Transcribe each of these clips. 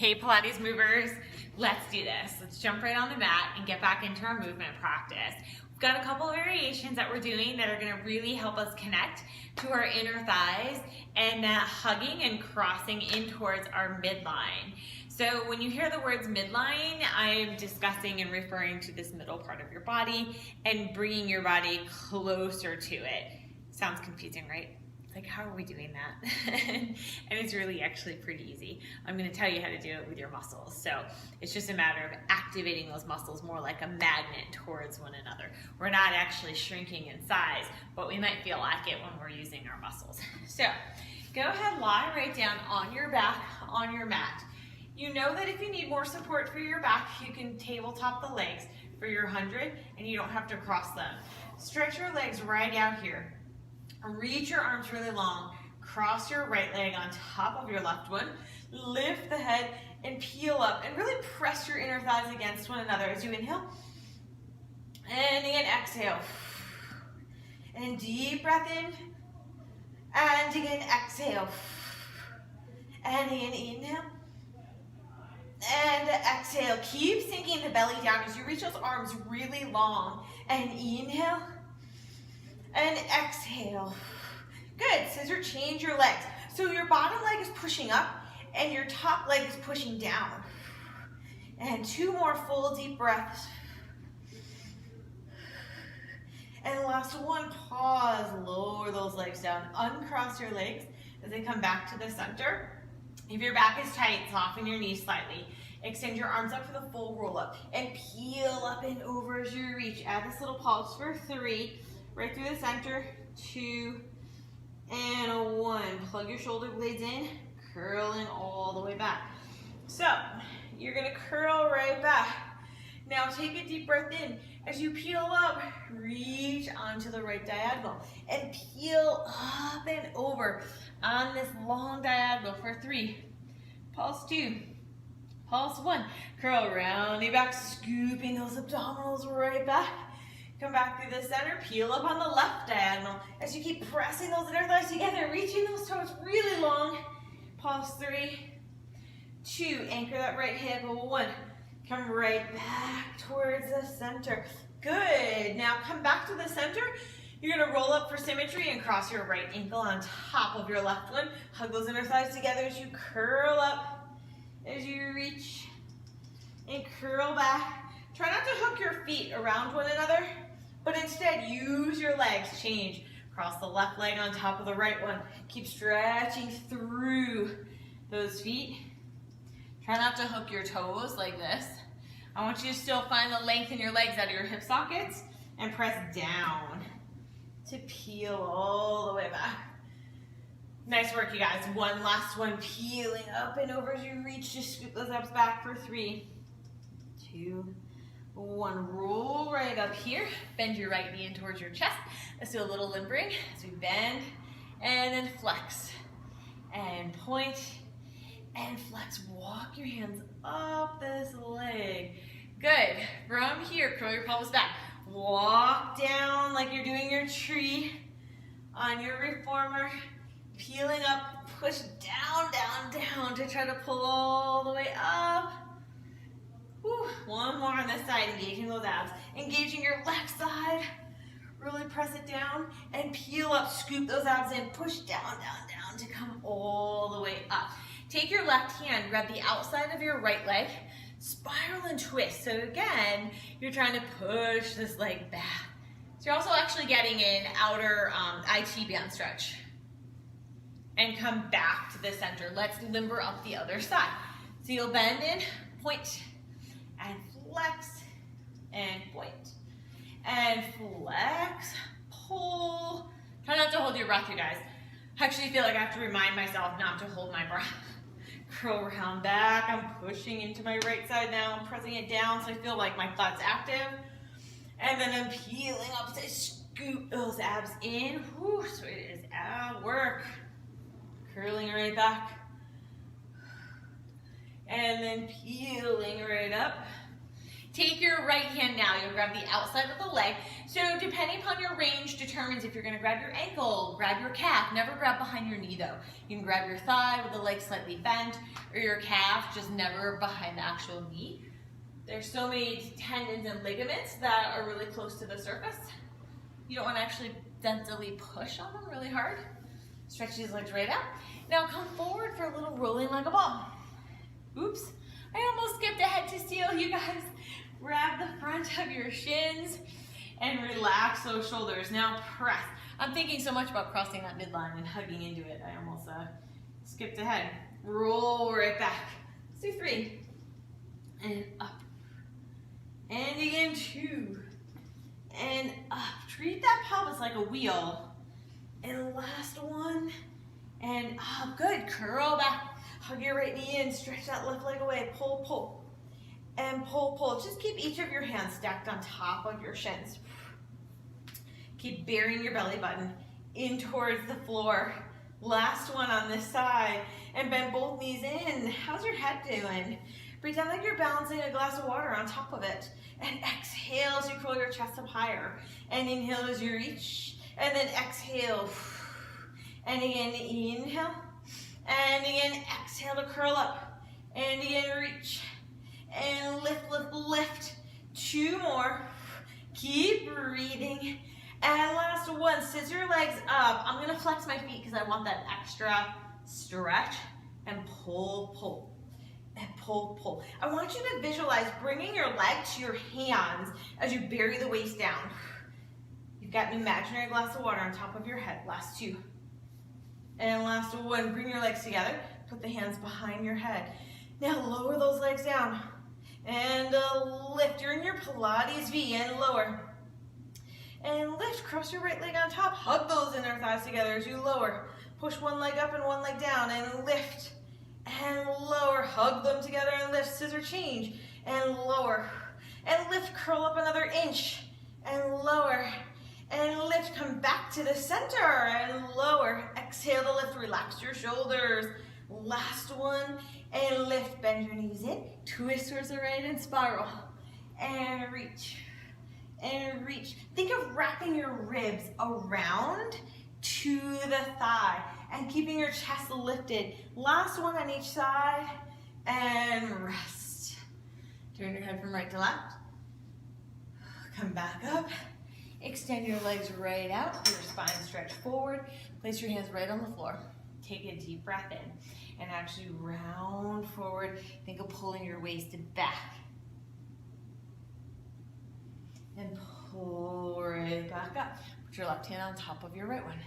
Hey Pilates movers, let's do this. Let's jump right on the mat and get back into our movement practice. We've got a couple of variations that we're doing that are gonna really help us connect to our inner thighs and hugging and crossing in towards our midline. So when you hear the words midline, I'm discussing and referring to this middle part of your body and bringing your body closer to it. Sounds confusing, right? Like, how are we doing that? And it's really actually pretty easy. I'm gonna tell you how to do it with your muscles. So it's just a matter of activating those muscles more like a magnet towards one another. We're not actually shrinking in size, but we might feel like it when we're using our muscles. So go ahead, lie right down on your back, on your mat. You know that if you need more support for your back, you can tabletop the legs for your 100 and you don't have to cross them. Stretch your legs right out here. Reach your arms really long, cross your right leg on top of your left one, lift the head and peel up and really press your inner thighs against one another as you inhale. And again, exhale. And deep breath in. And again, exhale. And again, inhale. And exhale. Keep sinking the belly down as you reach those arms really long. And inhale. And exhale. Good. Scissor change your legs. So your bottom leg is pushing up and your top leg is pushing down. And two more full deep breaths. And last one, pause, lower those legs down. Uncross your legs as they come back to the center. If your back is tight, soften your knees slightly. Extend your arms up for the full roll up and peel up and over as you reach. Add this little pulse for 3. Right through the center, 2, and a 1. Plug your shoulder blades in, curling all the way back. So, you're gonna curl right back. Now take a deep breath in. As you peel up, reach onto the right diagonal and peel up and over on this long diagonal for 3. Pulse 2, pulse 1. Curl rounding back, scooping those abdominals right back. Come back through the center, peel up on the left diagonal. As you keep pressing those inner thighs together, reaching those toes really long. Pulse 3, 2, anchor that right hip, 1. Come right back towards the center. Good, now come back to the center. You're gonna roll up for symmetry and cross your right ankle on top of your left one. Hug those inner thighs together as you curl up, as you reach and curl back. Try not to hook your feet around one another, but instead use your legs. Change. Cross the left leg on top of the right one. Keep stretching through those feet. Try not to hook your toes like this. I want you to still find the length in your legs out of your hip sockets and press down to peel all the way back. Nice work, you guys. One last one. Peeling up and over as you reach. Just scoop those abs back for 3, 2, 1, roll right up here. Bend your right knee in towards your chest. Let's do a little limbering as we bend and then flex and point and flex. Walk your hands up this leg. Good. From here, curl your pelvis back. Walk down like you're doing your tree on your reformer. Peeling up, push down, down, down to try to pull all the way up. Whew. One more on this side, engaging those abs. Engaging your left side. Really press it down and peel up. Scoop those abs in. Push down, down, down to come all the way up. Take your left hand, grab the outside of your right leg, spiral and twist. So again, you're trying to push this leg back. So you're also actually getting an outer IT band stretch. And come back to the center. Let's limber up the other side. So you'll bend in, point, and flex, and point, and flex, pull. Try not to hold your breath, you guys. I actually feel like I have to remind myself not to hold my breath. Curl around back. I'm pushing into my right side now. I'm pressing it down so I feel like my butt's active. And then I'm peeling up to scoop those abs in. Whew, so it is at work. Curling right back. And then peeling right up. Take your right hand now. You'll grab the outside of the leg. So depending upon your range, determines if you're gonna grab your ankle, grab your calf. Never grab behind your knee though. You can grab your thigh with the leg slightly bent, or your calf, just never behind the actual knee. There's so many tendons and ligaments that are really close to the surface. You don't wanna actually densely push on them really hard. Stretch these legs right out. Now come forward for a little rolling like a ball. Oops, I almost skipped ahead to steal. You guys, grab the front of your shins and relax those shoulders. Now press. I'm thinking so much about crossing that midline and hugging into it. I almost skipped ahead. Roll right back. Let's do 3. And up. And again, 2. And up. Treat that pelvis like a wheel. And last one. And up. Good. Curl back. Hug your right knee in. Stretch that left leg away. Pull, pull. And pull, pull. Just keep each of your hands stacked on top of your shins. Keep burying your belly button in towards the floor. Last one on this side. And bend both knees in. How's your head doing? Pretend like you're balancing a glass of water on top of it. And exhale as you curl your chest up higher. And inhale as you reach. And then exhale. And again, inhale. And again, exhale to curl up. And again, reach. And lift, lift, lift. 2 more. Keep breathing. And last one, scissor your legs up. I'm gonna flex my feet because I want that extra stretch. And pull, pull. And pull, pull. I want you to visualize bringing your leg to your hands as you bury the waist down. You've got an imaginary glass of water on top of your head. Last 2. And last one, bring your legs together. Put the hands behind your head. Now lower those legs down. And lift. You're in your Pilates V and lower. And lift. Cross your right leg on top. Hug those inner thighs together as you lower. Push one leg up and one leg down and lift. And lower. Hug them together and lift. Scissor change. And lower. And lift. Curl up another inch. And lower. And lift. Come back to the center. And lower. Exhale to lift. Relax your shoulders. Last one. And lift. Bend your knees in. Twist towards the right and spiral. And reach. And reach. Think of wrapping your ribs around to the thigh and keeping your chest lifted. Last one on each side. And rest. Turn your head from right to left. Come back up. Extend your legs right out. Your spine stretch forward. Place your hands right on the floor. Take a deep breath in and actually round forward. Think of pulling your waist back. And pull right back up. Put your left hand on top of your right one.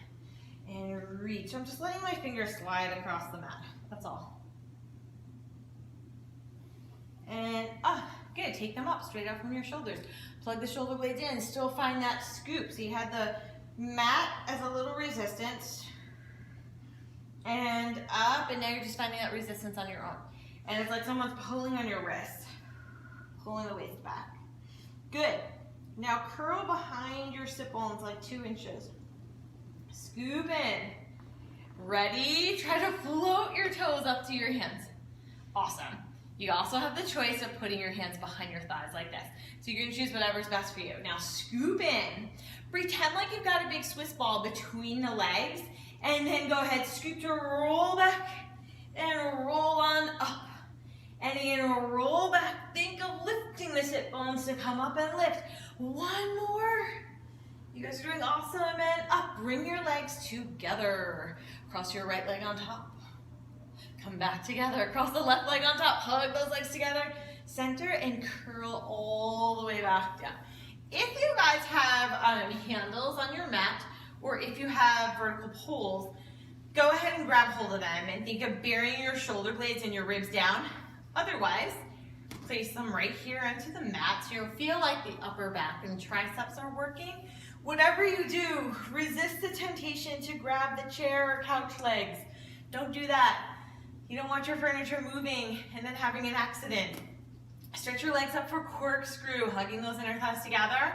And reach. I'm just letting my fingers slide across the mat. That's all. And up. Good. Take them up straight out from your shoulders. Plug the shoulder blades in. Still find that scoop. So you had the mat as a little resistance. And up. And now you're just finding that resistance on your own. And it's like someone's pulling on your wrist. Pulling the waist back. Good. Now curl behind your sit bones like 2 inches. Scoop in. Ready? Try to float your toes up to your hands. Awesome. You also have the choice of putting your hands behind your thighs like this. So you can choose whatever's best for you. Now scoop in. Pretend like you've got a big Swiss ball between the legs. And then go ahead, scoop to roll back. And roll on up. And again, roll back. Think of lifting the sit bones to come up and lift. One more. You guys are doing awesome. And up. Bring your legs together. Cross your right leg on top. Come back together. Cross the left leg on top. Hug those legs together. Center and curl all the way back down. If you guys have handles on your mat, or if you have vertical poles, go ahead and grab hold of them and think of burying your shoulder blades and your ribs down. Otherwise, place them right here onto the mat so you'll feel like the upper back and triceps are working. Whatever you do, resist the temptation to grab the chair or couch legs. Don't do that. You don't want your furniture moving and then having an accident. Stretch your legs up for corkscrew, hugging those inner thighs together.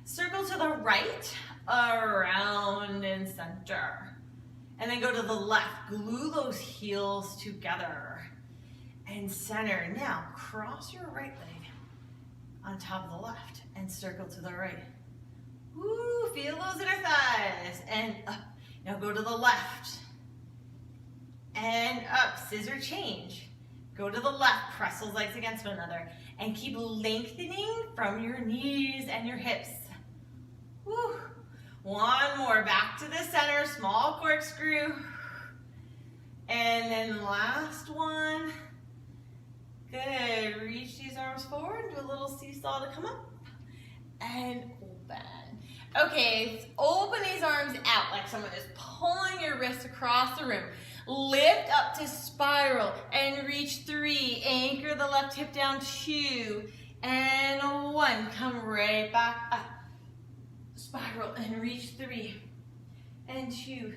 Circle to the right, around and center. And then go to the left. Glue those heels together. And center. Now, cross your right leg on top of the left and circle to the right. Woo, feel those inner thighs. and up. Now go to the left and up, scissor change. Go to the left, press those legs against one another, and keep lengthening from your knees and your hips. Woo. One more, back to the center, small corkscrew. And then last one. Good, reach these arms forward, do a little seesaw to come up, and open. Okay, open these arms out like someone is pulling your wrists across the room. Lift up to spiral and reach 3. Anchor the left hip down, 2 and 1. Come right back up. Spiral and reach 3 and 2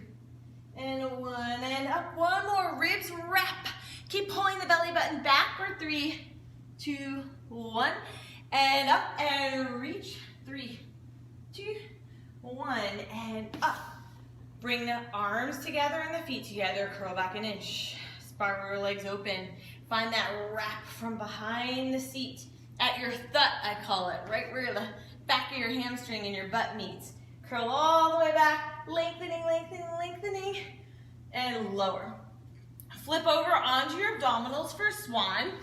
and 1 and up. One more, ribs wrap. Keep pulling the belly button back for 3, 2, 1 and up and reach 3, 2, 1 and up. Bring the arms together and the feet together. Curl back an inch. Spiral your legs open. Find that wrap from behind the seat. At your thut, I call it. Right where the back of your hamstring and your butt meets. Curl all the way back. Lengthening, lengthening, lengthening. And lower. Flip over onto your abdominals for swan.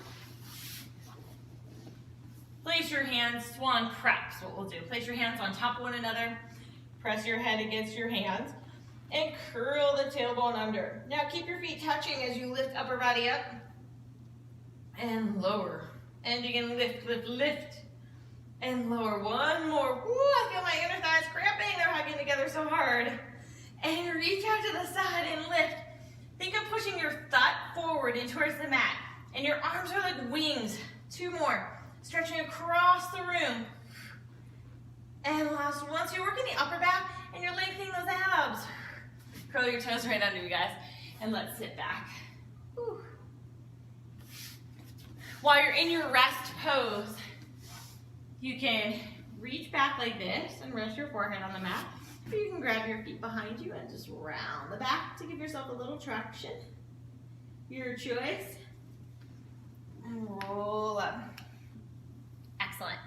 Place your hands, swan preps, what we'll do. Place your hands on top of one another. Press your head against your hands. And curl the tailbone under. Now keep your feet touching as you lift upper body up. And lower. And you can lift, lift, lift. And lower. One more. Woo, I feel my inner thighs cramping. They're hugging together so hard. And reach out to the side and lift. Think of pushing your thigh forward and towards the mat. And your arms are like wings. 2 more. Stretching across the room. And last one. So you're working the upper back and you're lengthening those abs. Curl your toes right under you guys. And let's sit back. Whew. While you're in your rest pose, you can reach back like this and rest your forehead on the mat. Or you can grab your feet behind you and just round the back to give yourself a little traction. Your choice. And roll up. Excellent.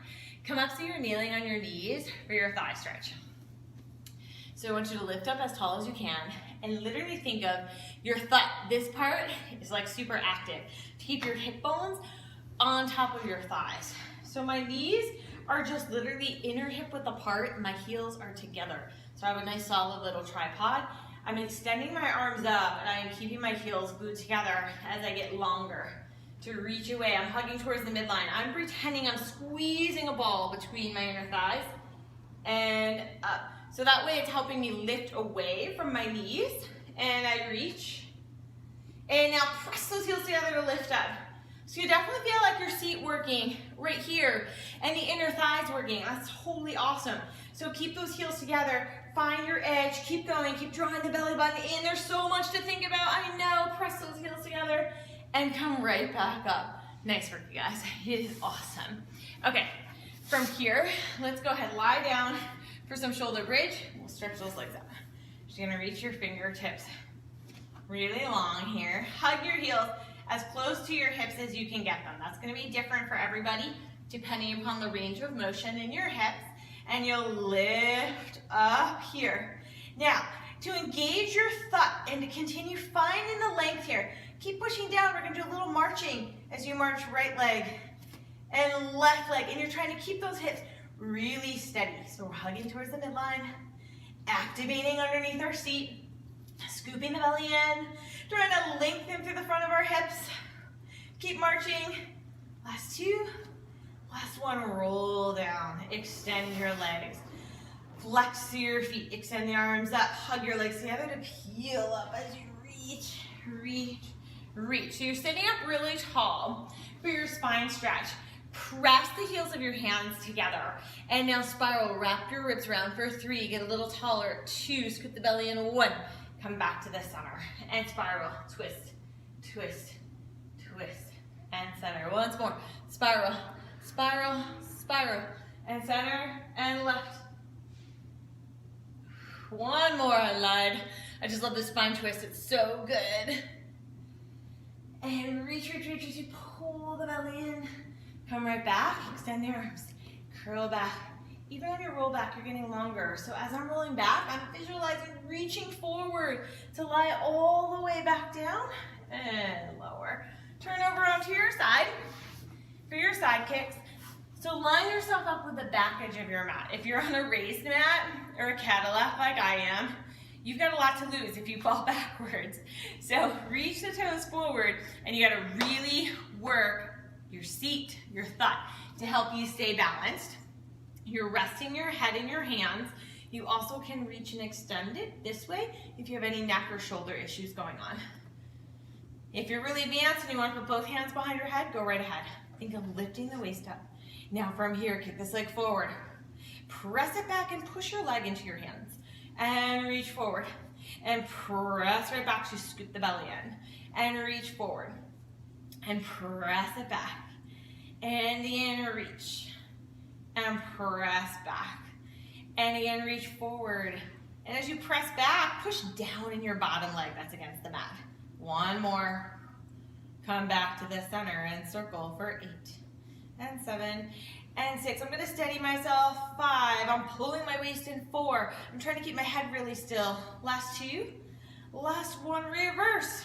Come up so you're kneeling on your knees for your thigh stretch. So I want you to lift up as tall as you can and literally think of your thigh. This part is like super active. Keep your hip bones on top of your thighs. So my knees are just literally inner hip width apart and my heels are together. So I have a nice solid little tripod. I'm extending my arms up and I am keeping my heels glued together as I get longer to reach away. I'm hugging towards the midline. I'm pretending I'm squeezing a ball between my inner thighs and up. So that way it's helping me lift away from my knees and I reach. And now press those heels together to lift up. So you definitely feel like your seat working right here and the inner thighs working. That's totally awesome. So keep those heels together, find your edge, keep going, keep drawing the belly button in. There's so much to think about, I know. Press those heels together and come right back up. Nice work, you guys. It is awesome. Okay, from here, let's go ahead, lie down for some shoulder bridge. We'll stretch those legs out. Just gonna reach your fingertips really long here. Hug your heels as close to your hips as you can get them. That's gonna be different for everybody depending upon the range of motion in your hips. And you'll lift up here. Now, to engage your thigh and to continue finding the length here, keep pushing down. We're gonna do a little marching as you march right leg and left leg. And you're trying to keep those hips really steady. So we're hugging towards the midline, activating underneath our seat, scooping the belly in, trying to lengthen through the front of our hips. Keep marching. Last 2. Last one, roll down. Extend your legs. Flex your feet. Extend the arms up. Hug your legs together to peel up as you reach, reach, reach. So you're sitting up really tall for your spine stretch. Press the heels of your hands together. And now spiral. Wrap your ribs around for 3. Get a little taller. 2. Scoop the belly in. 1. Come back to the center. And spiral. Twist, twist, twist. And center. Once more. Spiral. Spiral, spiral, and center, and left. One more, I lied. I just love this spine twist, it's so good. And reach, reach, reach, reach, pull the belly in. Come right back, extend the arms, curl back. Even on your roll back, you're getting longer. So as I'm rolling back, I'm visualizing reaching forward to lie all the way back down and lower. Turn over onto your side for your side kicks. So line yourself up with the back edge of your mat. If you're on a raised mat or a Cadillac like I am, you've got a lot to lose if you fall backwards. So reach the toes forward, and you gotta really work your seat, your thigh, to help you stay balanced. You're resting your head in your hands. You also can reach and extend it this way if you have any neck or shoulder issues going on. If you're really advanced and you want to put both hands behind your head, go right ahead. Think of lifting the waist up. Now from here, kick this leg forward. Press it back and push your leg into your hands. And reach forward. And press right back to scoop the belly in. And reach forward. And press it back. And again, reach. And press back. And again, reach forward. And as you press back, push down in your bottom leg that's against the mat. One more. Come back to the center and circle for 8 and 7 and 6. I'm going to steady myself. 5. I'm pulling my waist in. 4. I'm trying to keep my head really still. Last 2. Last 1. Reverse.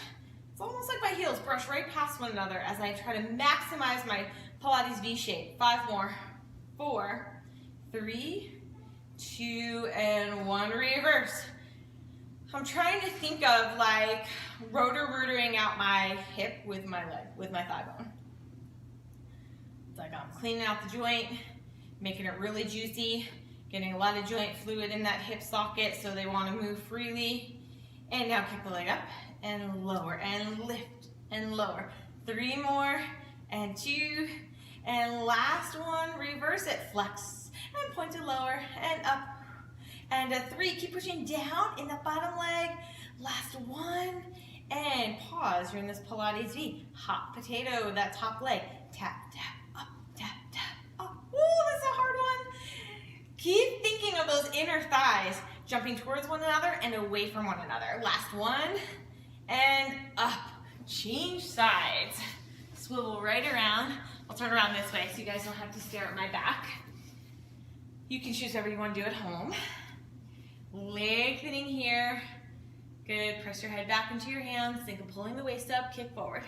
It's almost like my heels brush right past one another as I try to maximize my Pilates V shape. 5 more. 4, 3, 2, and 1. Reverse. I'm trying to think of like rotoring out my hip with my leg, with my thigh bone. It's like I'm cleaning out the joint, making it really juicy, getting a lot of joint fluid in that hip socket so they want to move freely. And now kick the leg up and lower and lift and lower. 3 more and 2 and last 1. Reverse it. Flex and point to lower and up. And a 3, keep pushing down in the bottom leg. Last 1, and pause. You're in this Pilates V. Hot potato, that top leg. Tap, tap, up, tap, tap, up. Ooh, this is a hard one. Keep thinking of those inner thighs jumping towards one another and away from one another. Last 1, and up. Change sides. Swivel right around. I'll turn around this way so you guys don't have to stare at my back. You can choose whatever you want to do at home. Lengthening here. Good. Press your head back into your hands. Think of pulling the waist up, kick forward.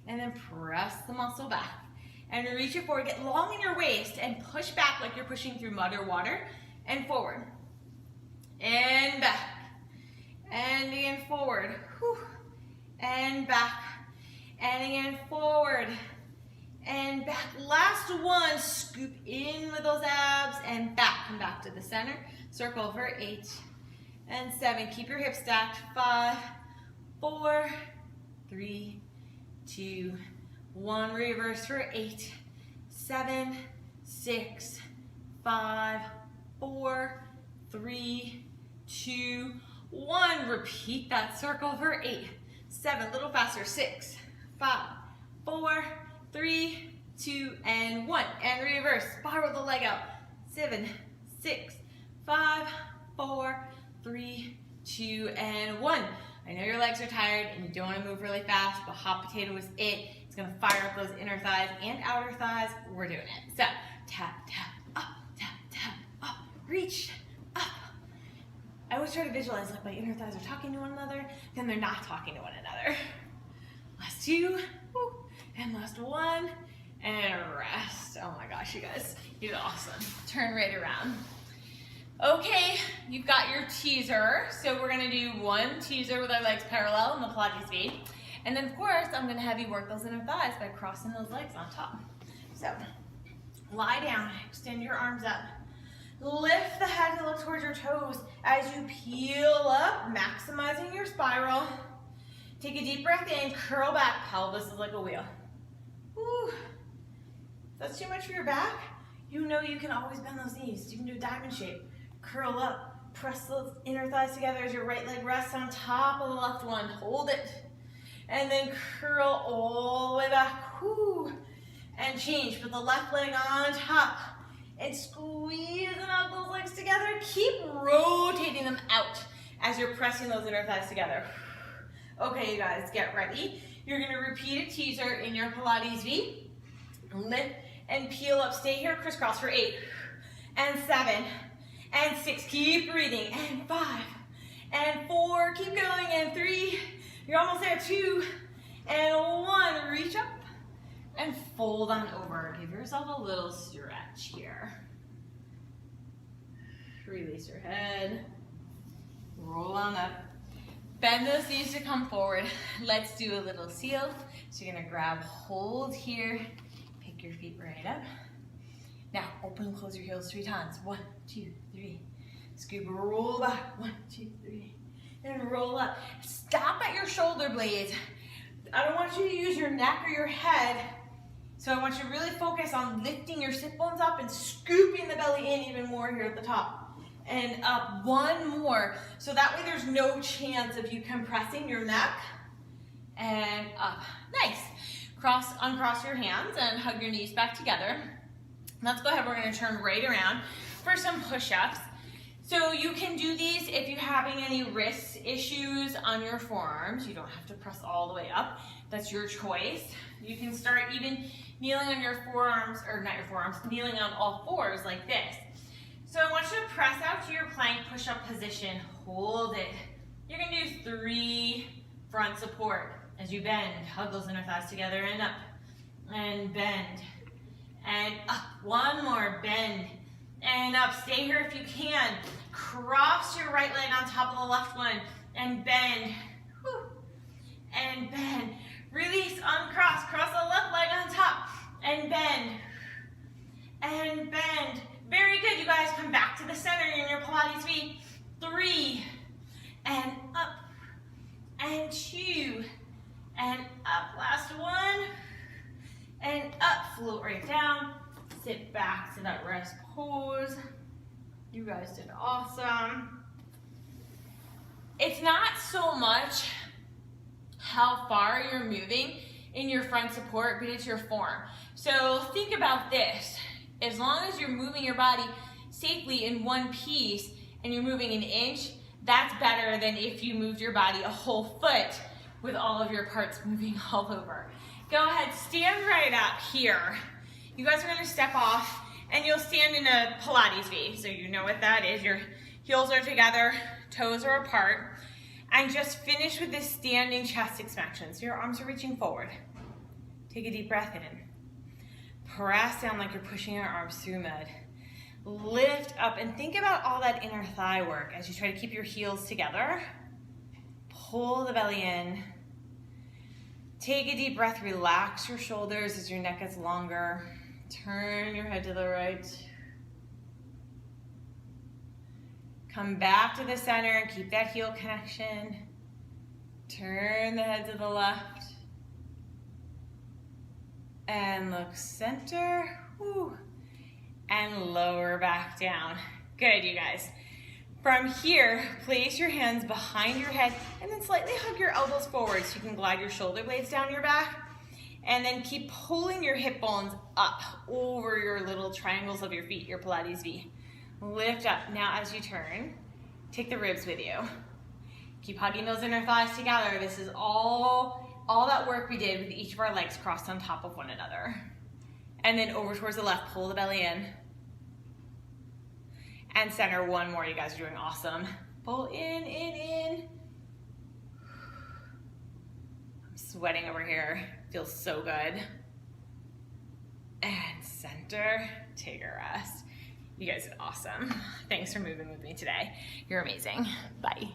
And then press the muscle back. And reach it forward. Get long in your waist and push back like you're pushing through mud or water. And forward. And back. And again forward. Whew. And back. And again forward. And back. Last 1. Scoop in with those abs and back. Come back to the center. Circle for 8 and 7. Keep your hips stacked. 5, 4, 3, 2, 1. Reverse for 8, 7, 6, 5, 4, 3, 2, 1. Repeat that circle for 8, 7. A little faster. 6, 5, 4, 3, 2, and 1. And reverse. Spiral the leg out. 7, 6, 5, 4, 3, 2, and 1. I know your legs are tired and you don't want to move really fast, but hot potato is it. It's going to fire up those inner thighs and outer thighs. We're doing it. So tap, tap, up, reach, up. I always try to visualize like my inner thighs are talking to one another, then they're not talking to one another. Last 2, and last 1, and rest. Oh my gosh, you guys, you did awesome. Turn right around. Okay, you've got your teaser. So we're gonna do 1 teaser with our legs parallel in the Pilates V. And then of course, I'm gonna have you work those inner thighs by crossing those legs on top. So, lie down, extend your arms up. Lift the head and look towards your toes as you peel up, maximizing your spiral. Take a deep breath in, curl back, pelvis is like a wheel. Whew. If that's too much for your back, you know you can always bend those knees. You can do a diamond shape. Curl up, press those inner thighs together as your right leg rests on top of the left one. Hold it. And then curl all the way back. Whew. And change. Put the left leg on top. And squeeze out those legs together. Keep rotating them out as you're pressing those inner thighs together. Okay, you guys, get ready. You're going to repeat a teaser in your Pilates V. Lift and peel up. Stay here, crisscross for 8 and 7 and 6. Keep breathing. And 5 and 4, keep going, and 3, you're almost there, 2, and 1, reach up, and fold on over. Give yourself a little stretch here. Release your head, roll on up. Bend those knees to come forward. Let's do a little seal. So you're gonna grab hold here, pick your feet right up. Now open and close your heels 3 times. 1, 2, 3. Scoop, roll back. 1, 2, 3. And roll up. Stop at your shoulder blades. I don't want you to use your neck or your head. So I want you to really focus on lifting your sit bones up and scooping the belly in even more here at the top. And up, 1 more. So that way there's no chance of you compressing your neck. And up, nice. Uncross your hands and hug your knees back together. Let's go ahead, we're gonna turn right around for some push-ups. So you can do these if you're having any wrist issues on your forearms. You don't have to press all the way up. That's your choice. You can start even kneeling on your forearms, or not your forearms, kneeling on all 4s like this. So I want you to press out to your plank push-up position. Hold it. You're gonna do 3 front support as you bend. Hug those inner thighs together and up. And bend. And up. 1 more. Bend. And up. Stay here if you can. Cross your right leg on top of the left one. And bend. Whew. And bend. Release. Uncross. Cross the left leg on top. And bend. And bend. Very good, you guys. Come back to the center in your Pilates feet. 3, and up, and 2, and up. Last 1, and up. Float right down. Sit back to that rest pose. You guys did awesome. It's not so much how far you're moving in your front support, but it's your form. So think about this. As long as you're moving your body safely in one piece and you're moving an inch, that's better than if you moved your body a whole foot with all of your parts moving all over. Go ahead, stand right up here. You guys are gonna step off and you'll stand in a Pilates V. So you know what that is. Your heels are together, toes are apart. And just finish with this standing chest extension. So your arms are reaching forward. Take a deep breath in. Press down like you're pushing your arms through mud. Lift up and think about all that inner thigh work as you try to keep your heels together. Pull the belly in. Take a deep breath, relax your shoulders as your neck gets longer. Turn your head to the right. Come back to the center and keep that heel connection. Turn the head to the left. And look center, whew, and lower back down. Good, you guys. From here, place your hands behind your head and then slightly hug your elbows forward so you can glide your shoulder blades down your back. And then keep pulling your hip bones up over your little triangles of your feet, your Pilates V. Lift up. Now as you turn, take the ribs with you. Keep hugging those inner thighs together. This is all that work we did with each of our legs crossed on top of one another. And then over towards the left, pull the belly in. And center, 1 more. You guys are doing awesome. Pull in. I'm sweating over here. Feels so good. And center, take a rest. You guys did awesome. Thanks for moving with me today. You're amazing. Bye.